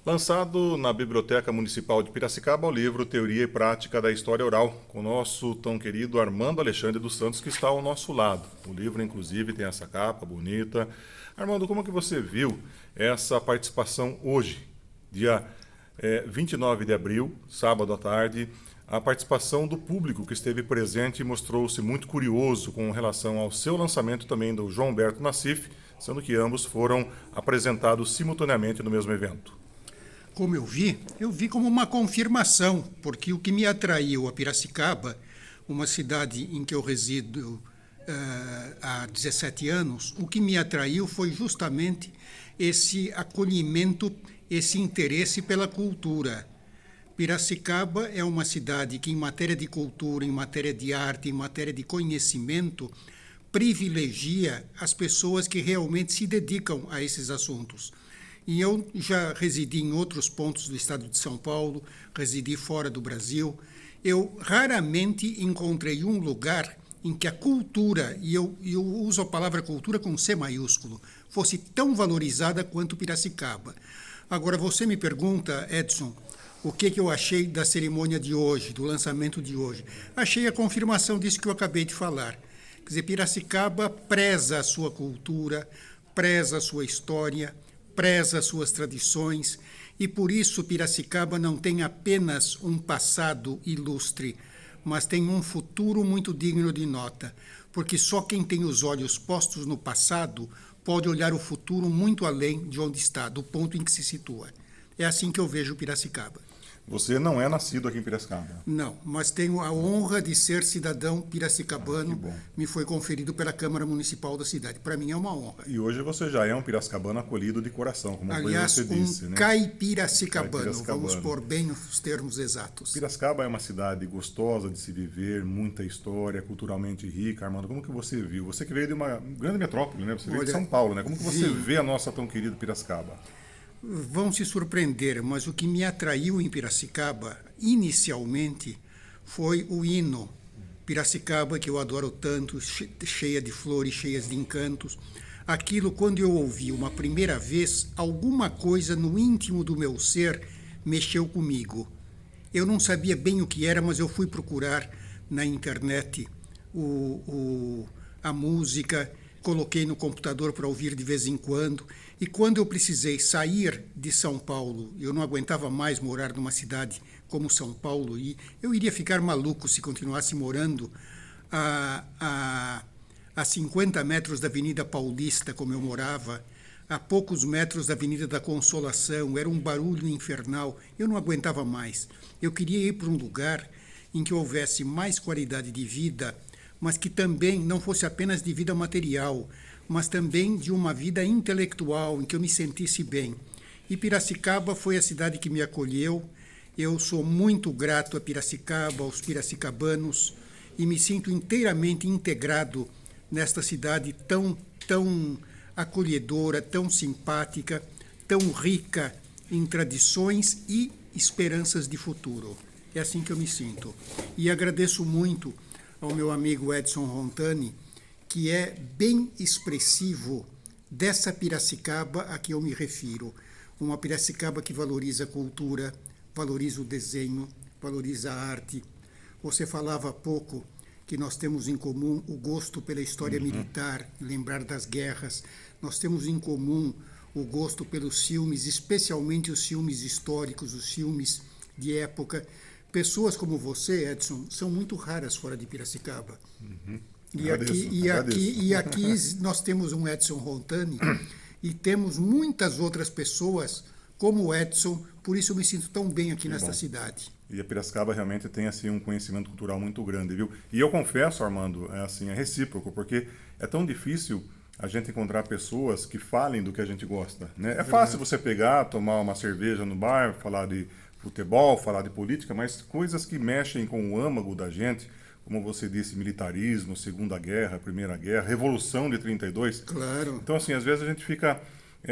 Lançado na Biblioteca Municipal de Piracicaba o livro Teoria e Prática da História Oral, com o nosso tão querido Armando Alexandre dos Santos, que está ao nosso lado. O livro, inclusive, tem essa capa bonita. Armando, como que você viu essa participação hoje, dia 29 de abril, sábado à tarde, a participação do público que esteve presente e mostrou-se muito curioso com relação ao seu lançamento também do João Humberto Nassif, sendo que ambos foram apresentados simultaneamente no mesmo evento? Como eu vi como uma confirmação, porque o que me atraiu a Piracicaba, uma cidade em que eu resido há 17 anos, o que me atraiu foi justamente esse acolhimento, esse interesse pela cultura. Piracicaba é uma cidade que, em matéria de cultura, em matéria de arte, em matéria de conhecimento, privilegia as pessoas que realmente se dedicam a esses assuntos. E eu já residi em outros pontos do estado de São Paulo, residi fora do Brasil. Eu raramente encontrei um lugar em que a cultura, e eu uso a palavra cultura com C maiúsculo, fosse tão valorizada quanto Piracicaba. Agora, você me pergunta, Edson, o que eu achei da cerimônia de hoje, do lançamento de hoje? Achei a confirmação disso que eu acabei de falar. Quer dizer, Piracicaba preza a sua cultura, preza a sua história, preza as suas tradições, e por isso Piracicaba não tem apenas um passado ilustre, mas tem um futuro muito digno de nota, porque só quem tem os olhos postos no passado pode olhar o futuro muito além de onde está, do ponto em que se situa. É assim que eu vejo Piracicaba. Você não é nascido aqui em Piracicaba? Não, mas tenho a honra de ser cidadão piracicabano. Que bom. Me foi conferido pela Câmara Municipal da cidade. Para mim é uma honra. E hoje você já é um piracicabano acolhido de coração, como Aliás, você disse, né? Caipiracicabano, vamos pôr bem os termos exatos. Piracicaba é uma cidade gostosa de se viver, muita história, culturalmente rica. Armando, como que você viu? Você que veio de uma grande metrópole, né? Você veio de São Paulo, né? Como que você vê a nossa tão querida Piracicaba? Vão se surpreender, mas o que me atraiu em Piracicaba, inicialmente, foi o hino. Piracicaba, que eu adoro tanto, cheia de flores, cheias de encantos. Aquilo, quando eu ouvi uma primeira vez, alguma coisa no íntimo do meu ser mexeu comigo. Eu não sabia bem o que era, mas eu fui procurar na internet a música, coloquei no computador para ouvir de vez em quando, e quando eu precisei sair de São Paulo, eu não aguentava mais morar numa cidade como São Paulo, e eu iria ficar maluco se continuasse morando a 50 metros da Avenida Paulista, como eu morava, a poucos metros da Avenida da Consolação. Era um barulho infernal, eu não aguentava mais. Eu queria ir para um lugar em que houvesse mais qualidade de vida, mas que também não fosse apenas de vida material, mas também de uma vida intelectual, em que eu me sentisse bem. E Piracicaba foi a cidade que me acolheu. Eu sou muito grato a Piracicaba, aos piracicabanos, e me sinto inteiramente integrado nesta cidade tão acolhedora, tão simpática, tão rica em tradições e esperanças de futuro. É assim que eu me sinto. E agradeço muito ao meu amigo Edson Rontani, que é bem expressivo dessa Piracicaba a que eu me refiro. Uma Piracicaba que valoriza a cultura, valoriza o desenho, valoriza a arte. Você falava há pouco que nós temos em comum o gosto pela história militar, lembrar das guerras. Nós temos em comum o gosto pelos filmes, especialmente os filmes históricos, os filmes de época. Pessoas como você, Edson, são muito raras fora de Piracicaba. E aqui nós temos um Edson Rontani e temos muitas outras pessoas como o Edson, por isso eu me sinto tão bem aqui nesta cidade. E a Piracicaba realmente tem assim um conhecimento cultural muito grande, viu? E eu confesso, Armando, é recíproco, porque é tão difícil a gente encontrar pessoas que falem do que a gente gosta, né? É fácil você pegar, tomar uma cerveja no bar, falar de futebol, falar de política, mas coisas que mexem com o âmago da gente, como você disse, militarismo, Segunda Guerra, Primeira Guerra, Revolução de 32. Claro. Então, assim, às vezes a gente fica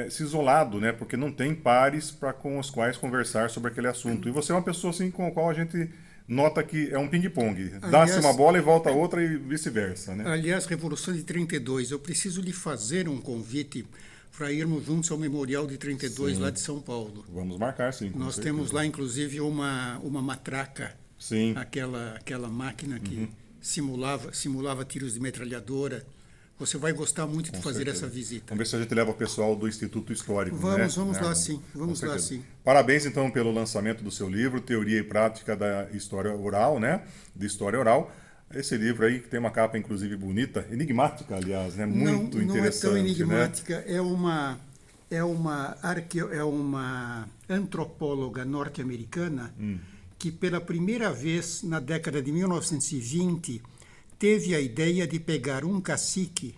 se isolado, né? Porque não tem pares com os quais conversar sobre aquele assunto. E você é uma pessoa assim com a qual a gente nota que é um ping-pong. Dá-se uma bola e volta outra e vice-versa, né? Aliás, Revolução de 32, eu preciso lhe fazer um convite. para irmos juntos ao Memorial de 32 Sim. lá de São Paulo. Vamos marcar, sim. Com Nós certeza. temos lá, inclusive, uma matraca, Sim. aquela máquina que simulava tiros de metralhadora. Você vai gostar muito de fazer certeza. essa visita. Vamos ver se a gente leva o pessoal do Instituto Histórico. Vamos né? lá sim, vamos Com lá certeza. sim. Parabéns, então, pelo lançamento do seu livro, Teoria e Prática da História Oral, né? De História Oral. Esse livro aí, que tem uma capa, inclusive, bonita, enigmática, aliás, né? Muito interessante. Não é tão enigmática, né? é uma antropóloga norte-americana que, pela primeira vez, na década de 1920, teve a ideia de pegar um cacique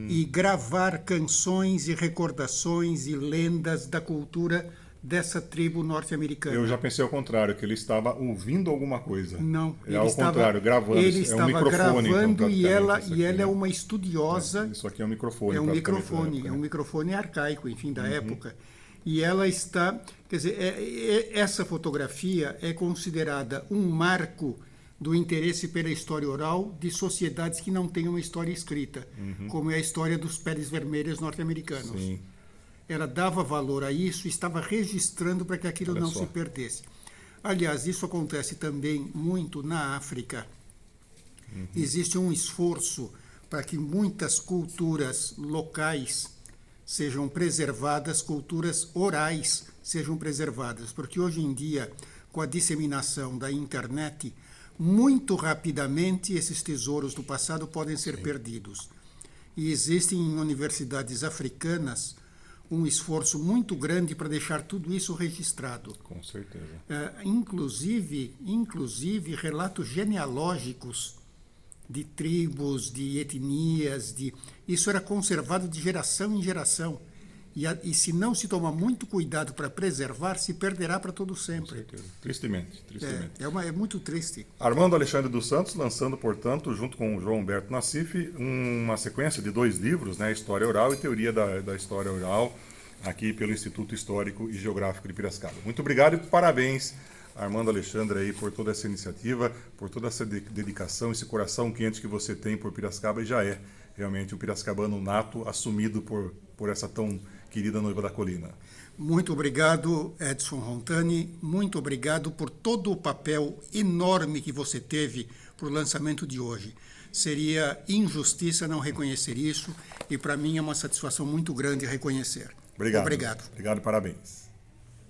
e gravar canções e recordações e lendas da cultura dessa tribo norte-americana. Eu já pensei ao contrário, que ele estava ouvindo alguma coisa. Não, É ao contrário, gravando. Ele é um estava microfone, gravando então, e ela isso aqui, é né? uma estudiosa. Isso aqui é um microfone. É um praticamente, microfone, da época, é um né? microfone arcaico, enfim, da época. E ela está, quer dizer, essa fotografia é considerada um marco do interesse pela história oral de sociedades que não têm uma história escrita, como é a história dos peles vermelhas norte-americanos. Sim. Ela dava valor a isso e estava registrando para que aquilo Olha não só. se perdesse. Aliás, isso acontece também muito na África. Existe um esforço para que muitas culturas locais sejam preservadas, culturas orais sejam preservadas, porque hoje em dia, com a disseminação da internet, muito rapidamente esses tesouros do passado podem ser perdidos. E existem em universidades africanas um esforço muito grande para deixar tudo isso registrado. Com certeza. Inclusive relatos genealógicos de tribos, de etnias, isso era conservado de geração em geração. E se não se tomar muito cuidado para preservar, se perderá para todo Com sempre. certeza. Tristemente. É muito triste. Armando Alexandre dos Santos, lançando, portanto, junto com o João Humberto Nassif, uma sequência de 2 livros, né? História Oral e Teoria da História Oral, aqui pelo Instituto Histórico e Geográfico de Piracicaba. Muito obrigado e parabéns, Armando Alexandre, aí, por toda essa iniciativa, por toda essa dedicação, esse coração quente que você tem por Piracicaba, e já é realmente um piracicabano nato, assumido por essa tão querida noiva da colina. Muito obrigado, Edson Rontani. Muito obrigado por todo o papel enorme que você teve para o lançamento de hoje. Seria injustiça não reconhecer isso e, para mim, é uma satisfação muito grande reconhecer. Obrigado. Obrigado. Obrigado e parabéns.